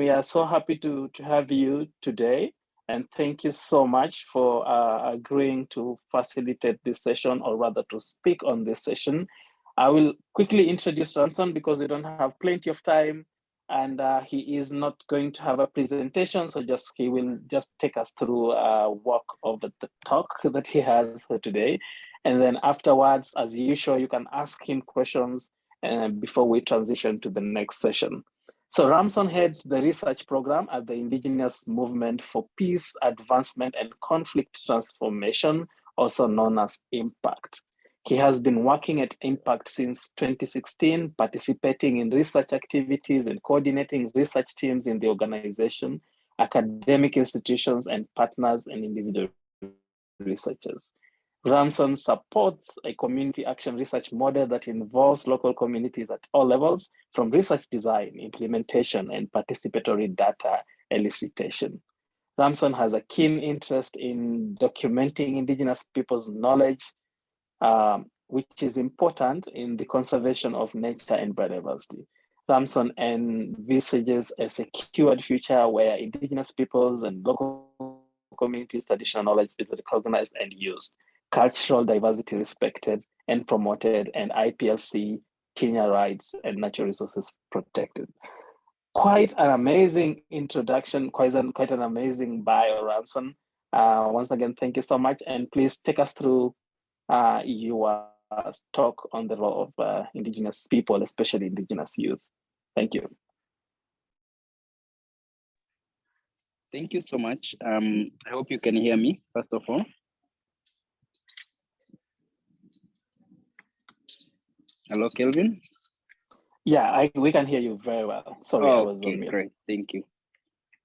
we are so happy to have you today. And thank you so much for agreeing to facilitate this session, or rather to speak on this session. I will quickly introduce Ramson because we don't have plenty of time, and he is not going to have a presentation, so he will just take us through a walk of the talk that he has for today. And then afterwards, as usual, you can ask him questions before we transition to the next session. So Ramson heads the research program at the Indigenous Movement for Peace, Advancement and Conflict Transformation, also known as IMPACT. He has been working at IMPACT since 2016, participating in research activities and coordinating research teams in the organization, academic institutions, and partners and individual researchers. Ramson supports a community action research model that involves local communities at all levels, from research design, implementation, and participatory data elicitation. Ramson has a keen interest in documenting Indigenous people's knowledge, which is important in the conservation of nature and biodiversity. Ramson envisages a secured future where Indigenous peoples and local communities' traditional knowledge is recognized and used, cultural diversity respected and promoted, and IPLC, Kenya rights, and natural resources protected. Quite an amazing introduction, quite an amazing bio, Ramson. Once again, thank you so much, and please take us through your talk on the role of Indigenous people, especially Indigenous youth. Thank you. Thank you so much. I hope you can hear me, first of all. Hello, Kelvin? Yeah, we can hear you very well. Sorry, I was on mute. Great, thank you.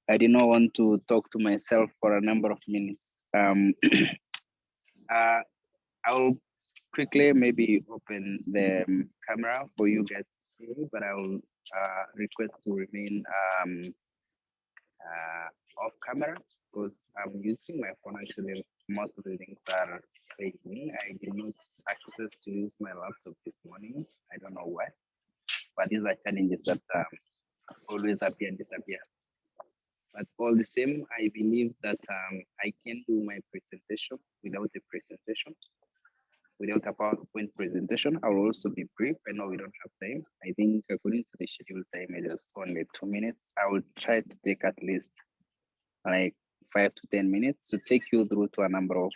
I did not want to talk to myself for a number of minutes. I'll quickly maybe open the camera for you guys to see, but I will request to remain off camera because I'm using my phone. Actually, most of the things are failing. I did not access to use my laptop this morning. I don't know why, but these are challenges that always appear and disappear. But all the same, I believe that I can do my presentation without a presentation, without a PowerPoint presentation. I will also be brief. I know we don't have time. I think according to the scheduled time, it is only 2 minutes. I will try to take at least like 5 to 10 minutes to take you through to a number of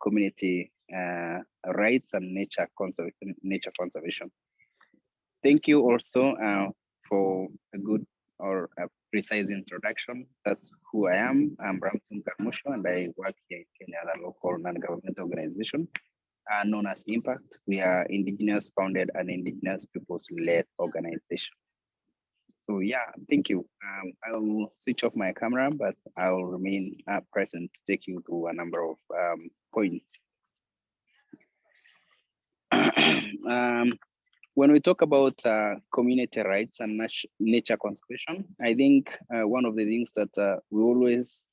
community rights and nature conservation. Thank you also for a good or a precise introduction. That's who I am. I'm Ramson Karmushu, and I work here in Kenya at a local non-government organization known as IMPACT. We are Indigenous founded and Indigenous peoples-led organization. So yeah, thank you. I will switch off my camera, but I will remain present to take you through a number of points. When we talk about community rights and nature conservation, I think one of the things that we always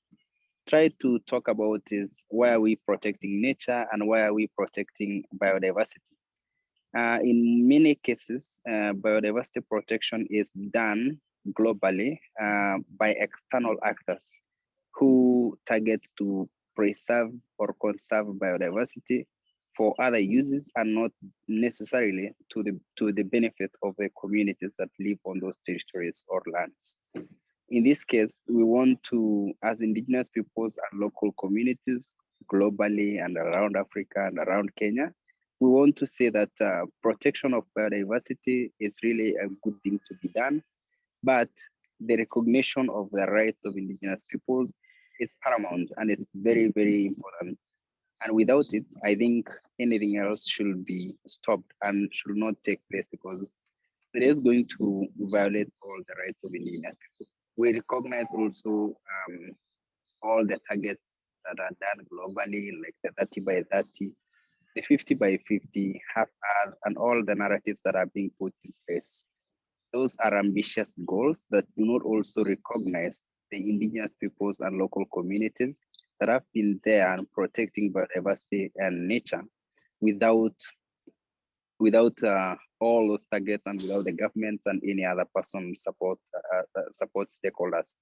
try to talk about is why are we protecting nature and why are we protecting biodiversity? In many cases, biodiversity protection is done globally by external actors who target to preserve or conserve biodiversity for other uses and not necessarily to the benefit of the communities that live on those territories or lands. In this case, we want to, as Indigenous peoples and local communities globally and around Africa and around Kenya, we want to say that protection of biodiversity is really a good thing to be done, but the recognition of the rights of Indigenous peoples is paramount and it's very, very important. And without it, I think anything else should be stopped and should not take place because it is going to violate all the rights of Indigenous people. We recognize also all the targets that are done globally, like the 30 by 30, the 50 by 50, half Earth, and all the narratives that are being put in place. Those are ambitious goals that do not also recognize the Indigenous peoples and local communities that have been there and protecting biodiversity and nature without all those targets and without the governments and any other person support stakeholders.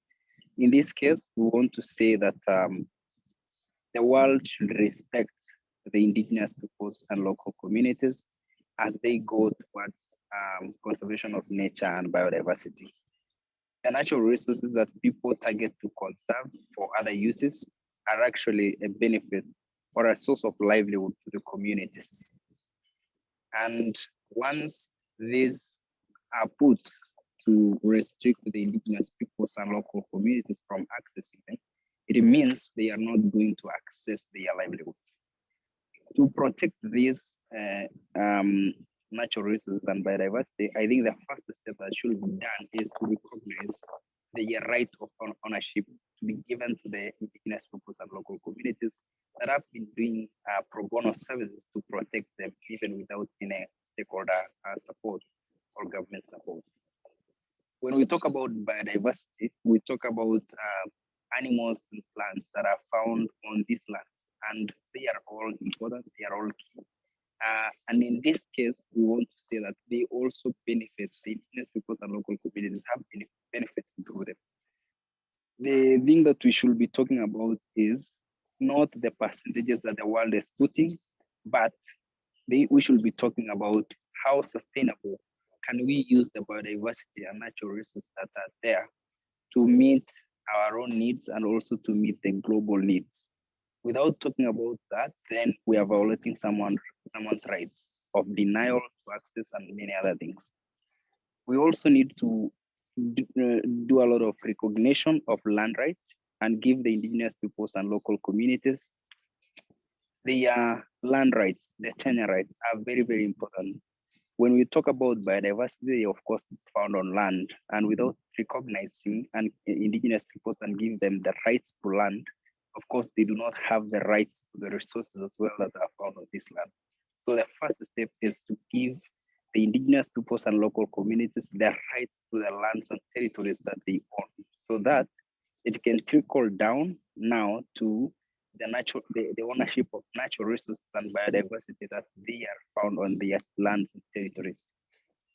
In this case, we want to say that the world should respect the indigenous peoples and local communities as they go towards conservation of nature and biodiversity. The natural resources that people target to conserve for other uses are actually a benefit or a source of livelihood to the communities. And once these are put to restrict the indigenous peoples and local communities from accessing them, it means they are not going to access their livelihoods. To protect these natural resources and biodiversity, I think the first step that should be done is to recognize the right of ownership to be given to the indigenous peoples and local communities that have been doing pro bono services to protect them even without any stakeholder support or government support. When we talk about biodiversity, we talk about animals and plants that are found on these lands, and they are all important, they are all key. And in this case, we want to say that they also benefit, the indigenous peoples and local communities have benefited through them. The thing that we should be talking about is not the percentages that the world is putting, but we should be talking about how sustainable can we use the biodiversity and natural resources that are there to meet our own needs and also to meet the global needs. Without talking about that, then we are violating someone's rights of denial to access and many other things. We also need to do a lot of recognition of land rights and give the indigenous peoples and local communities their land rights, their tenure rights are very, very important. When we talk about biodiversity, of course, it's found on land, and without recognizing indigenous peoples and give them the rights to land, of course, they do not have the rights to the resources as well that are found on this land. So the first step is to give the indigenous peoples and local communities their rights to the lands and territories that they own, so that it can trickle down now to the ownership of natural resources and biodiversity that they are found on their lands and territories.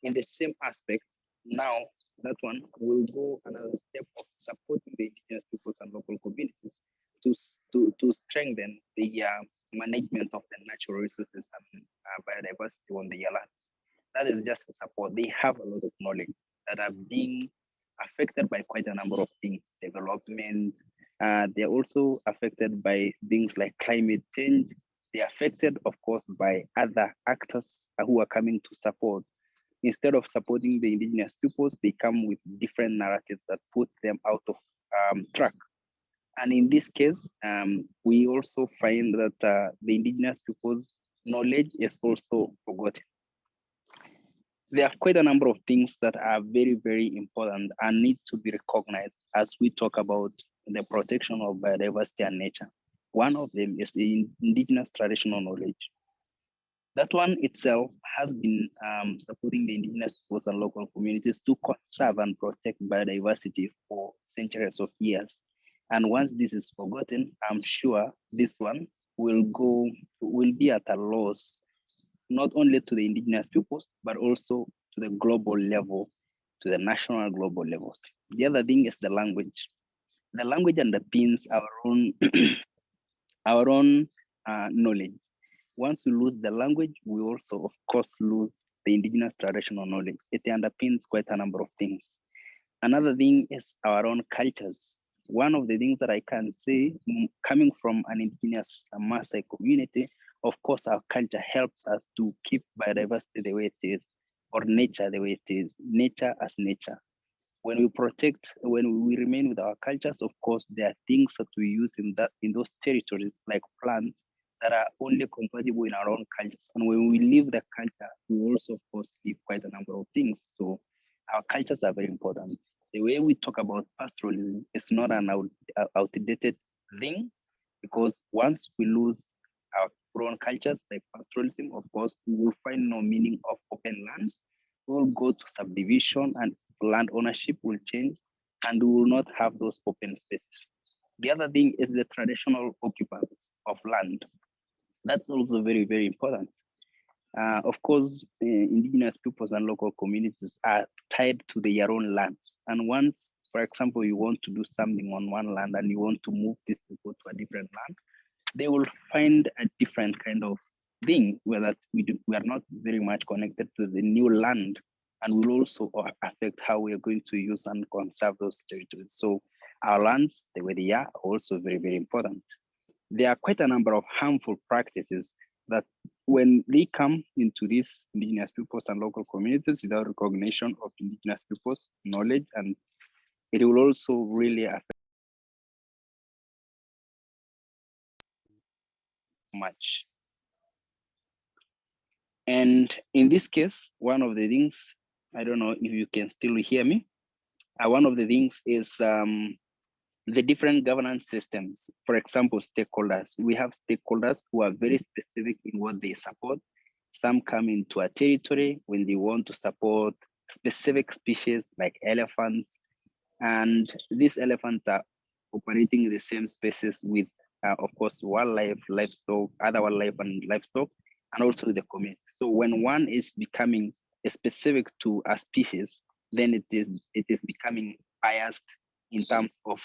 In the same aspect, now that one will go another step of supporting the indigenous peoples and local communities to strengthen the management of the natural resources and biodiversity on their lands. That is just to support. They have a lot of knowledge that are being affected by quite a number of things, development. They're also affected by things like climate change. They're affected, of course, by other actors who are coming to support. Instead of supporting the indigenous peoples, they come with different narratives that put them out of track. And in this case, we also find that the indigenous peoples' knowledge is also forgotten. There are quite a number of things that are very, very important and need to be recognized as we talk about the protection of biodiversity and nature. One of them is the indigenous traditional knowledge. That one itself has been supporting the indigenous peoples and local communities to conserve and protect biodiversity for centuries of years. And once this is forgotten, I'm sure this one will be at a loss, not only to the indigenous peoples, but also to the global level, to the national global levels. The other thing is the language. The language underpins our own knowledge. Once we lose the language, we also, of course, lose the indigenous traditional knowledge. It underpins quite a number of things. Another thing is our own cultures. One of the things that I can say, coming from an indigenous Maasai community, of course, our culture helps us to keep biodiversity the way it is, or nature the way it is, nature as nature. When we remain with our cultures, of course, there are things that we use in those territories, like plants, that are only compatible in our own cultures. And when we leave the culture, we also, of course, leave quite a number of things. So our cultures are very important. The way we talk about pastoralism is not an outdated thing, because once we lose our own cultures like pastoralism, of course, we will find no meaning of open lands. We will go to subdivision and land ownership will change, and we will not have those open spaces. The other thing is the traditional occupants of land. That's also very, very important. Of course, indigenous peoples and local communities are tied to their own lands. And once, for example, you want to do something on one land and you want to move these people to a different land, they will find a different kind of thing where that we are not very much connected to the new land, and will also affect how we are going to use and conserve those territories. So our lands, the way they are also very, very important. There are quite a number of harmful practices that when they come into these indigenous peoples and local communities without recognition of indigenous peoples' knowledge, and it will also really affect much. And in this case, one of the things, I don't know if you can still hear me, one of the things is the different governance systems. For example, stakeholders. We have stakeholders who are very specific in what they support. Some come into a territory when they want to support specific species like elephants, and these elephants are operating in the same spaces with, of course, wildlife, livestock, other wildlife and livestock, and also the community. So when one is becoming specific to a species, then it is becoming biased in terms of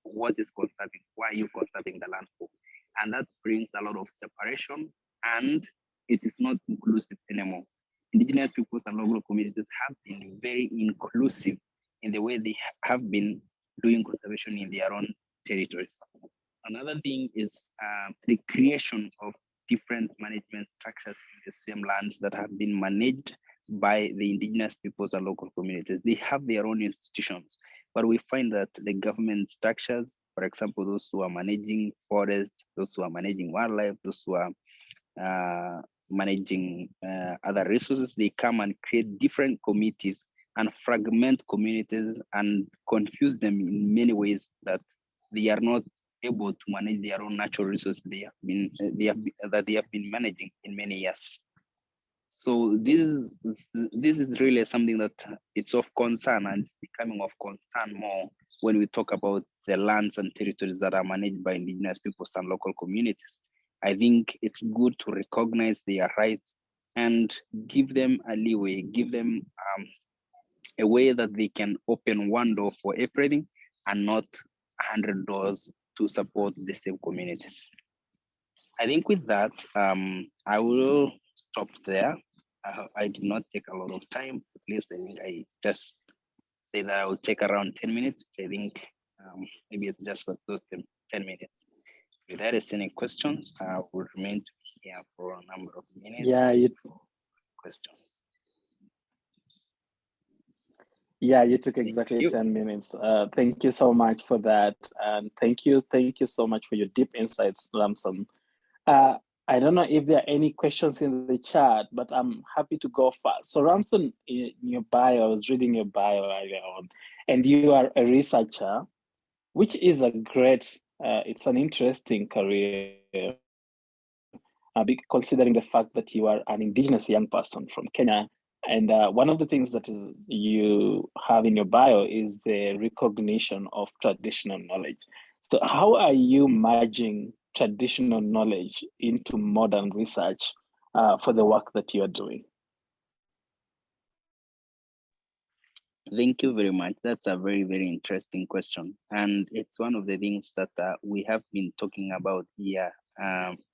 what is conserving, why are you conserving the land for, and that brings a lot of separation, and it is not inclusive anymore. Indigenous peoples and local communities have been very inclusive in the way they have been doing conservation in their own territories. Another thing is the creation of different management structures in the same lands that have been managed by the indigenous peoples and local communities. They have their own institutions, but we find that the government structures, for example, those who are managing forests, those who are managing wildlife, those who are managing other resources, they come and create different committees and fragment communities and confuse them in many ways that they are not able to manage their own natural resources they have been managing in many years. So this is really something that it's of concern, and it's becoming of concern more when we talk about the lands and territories that are managed by indigenous peoples and local communities. I think it's good to recognize their rights and give them a leeway, give them a way that they can open one door for everything and not 100 doors to support the same communities. I think with that, I will stop there. I did not take a lot of time. At least I think I just say that I will take around 10 minutes. I think maybe it's just those 10 minutes. If there is any questions, I will remain here for a number of minutes. Yeah, questions. Yeah, you took exactly 10 minutes. Thank you so much for that. And thank you so much for your deep insights, Ramson. I don't know if there are any questions in the chat, but I'm happy to go fast. So Ramson, in your bio, I was reading your bio earlier on, and you are a researcher, which is a great, it's an interesting career, considering the fact that you are an indigenous young person from Kenya. And one of the things that you have in your bio is the recognition of traditional knowledge. So how are you merging traditional knowledge into modern research for the work that you are doing? Thank you very much. That's a very, very interesting question. And it's one of the things that we have been talking about year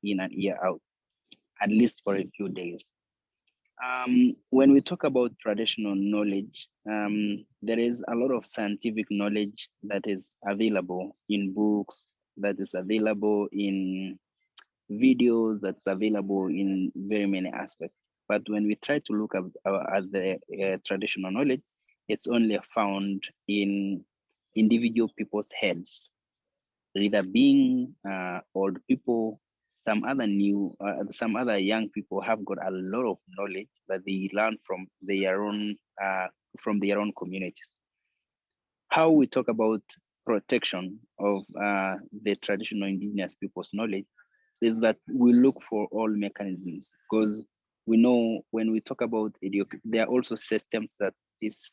in and year out, at least for a few days. When we talk about traditional knowledge, there is a lot of scientific knowledge that is available in books, that is available in videos, that's available in very many aspects. But when we try to look at the traditional knowledge, it's only found in individual people's heads, either being old people, some other young people have got a lot of knowledge that they learn from their own communities. How we talk about protection of the traditional indigenous people's knowledge is that we look for all mechanisms, because we know when we talk about there are also systems that this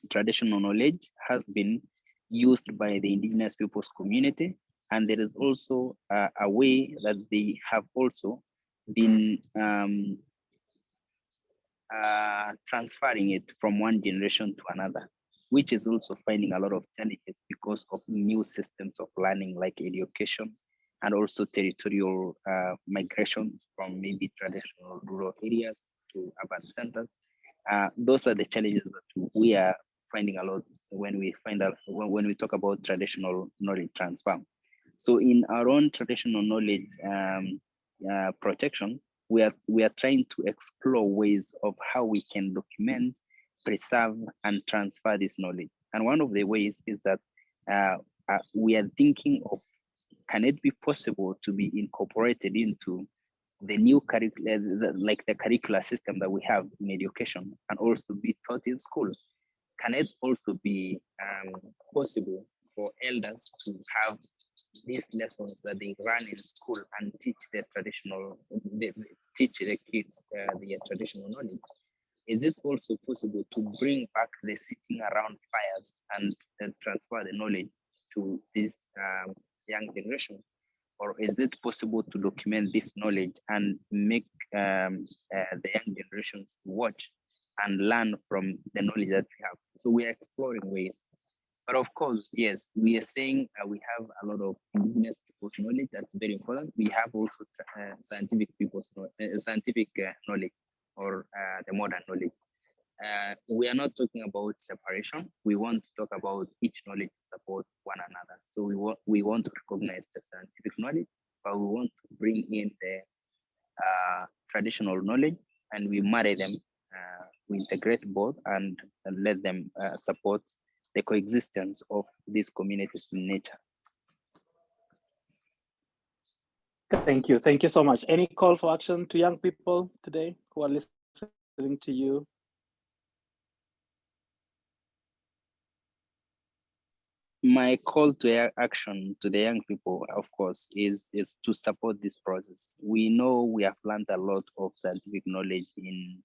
traditional knowledge has been used by the indigenous people's community, And there is also a way that they have also been transferring it from one generation to another, which is also finding a lot of challenges because of new systems of learning like education and also territorial migrations from maybe traditional rural areas to urban centers. Those are the challenges that we are finding a lot when we find out when we talk about traditional knowledge transfer. So in our own traditional knowledge protection, we are trying to explore ways of how we can document, preserve, and transfer this knowledge. And one of the ways is that we are thinking of, can it be possible to be incorporated into the new curriculum, like the curricular system that we have in education, and also be taught in school? Can it also be possible for elders to have these lessons that they run in school and teach the traditional, teach the kids their traditional knowledge? Is it also possible to bring back the sitting around fires and transfer the knowledge to this young generation? Or is it possible to document this knowledge and make the young generations watch and learn from the knowledge that we have? So we are exploring ways. But of course, yes, we are saying we have a lot of indigenous people's knowledge. That's very important. We have also scientific people's scientific knowledge, or the modern knowledge. We are not talking about separation. We want to talk about each knowledge to support one another. So we want to recognize the scientific knowledge, but we want to bring in the traditional knowledge, and we marry them. We integrate both and let them support the coexistence of these communities in nature. Thank you. Thank you so much. Any call for action to young people today who are listening to you? My call to action to the young people, of course, is to support this process. We know we have learned a lot of scientific knowledge in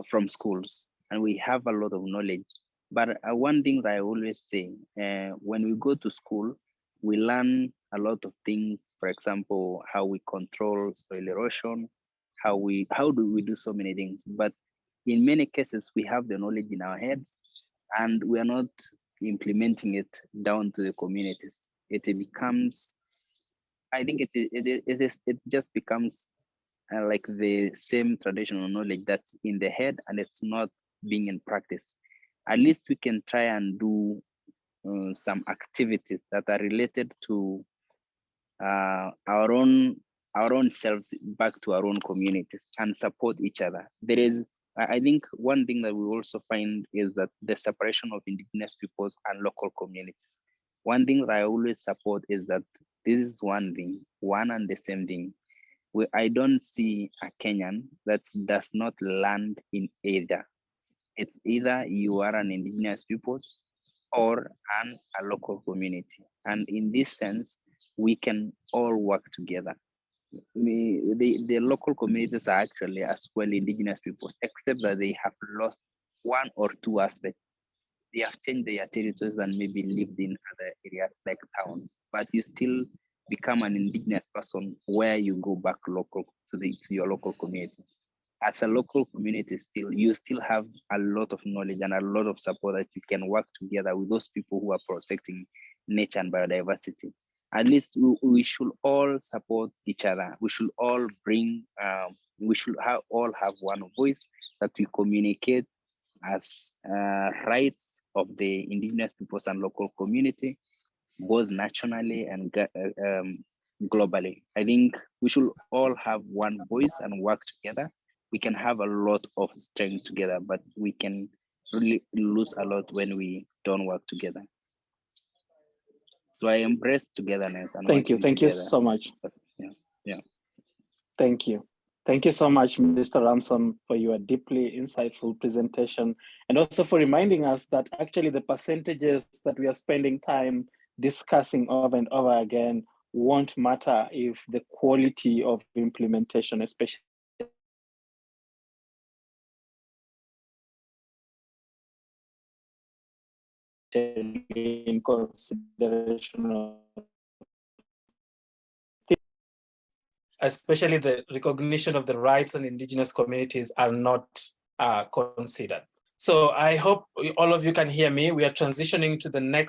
from schools, and we have a lot of knowledge. But one thing that I always say, when we go to school, we learn a lot of things. For example, how we control soil erosion, how do we do so many things. But in many cases, we have the knowledge in our heads, and we are not implementing it down to the communities. It becomes, I think it just becomes like the same traditional knowledge that's in the head, and it's not being in practice. At least we can try and do some activities that are related to our own selves, back to our own communities, and support each other. There is, I think one thing that we also find is that the separation of indigenous peoples and local communities. One thing that I always support is that this is one thing, one and the same thing. I don't see a Kenyan that does not land in either. It's either you are an indigenous peoples or a local community. And in this sense, we can all work together. The local communities are actually as well indigenous peoples, except that they have lost one or two aspects. They have changed their territories and maybe lived in other areas like towns, but you still become an indigenous person where you go back local to your local community. As a local community, you still have a lot of knowledge and a lot of support that you can work together with those people who are protecting nature and biodiversity. At least we should all support each other. We should all all have one voice, that we communicate as rights of the indigenous peoples and local community, both nationally and globally. I think we should all have one voice and work together. We can have a lot of strength together, but we can really lose a lot when we don't work together. So I embrace togetherness and thank you. Thank you together. so much. Yeah. Thank you. Thank you so much, Mr. Ramson, for your deeply insightful presentation, and also for reminding us that actually the percentages that we are spending time discussing over and over again won't matter if the quality of implementation, especially in consideration of especially the recognition of the rights of indigenous communities, are not considered. So I hope all of you can hear me. We are transitioning to the next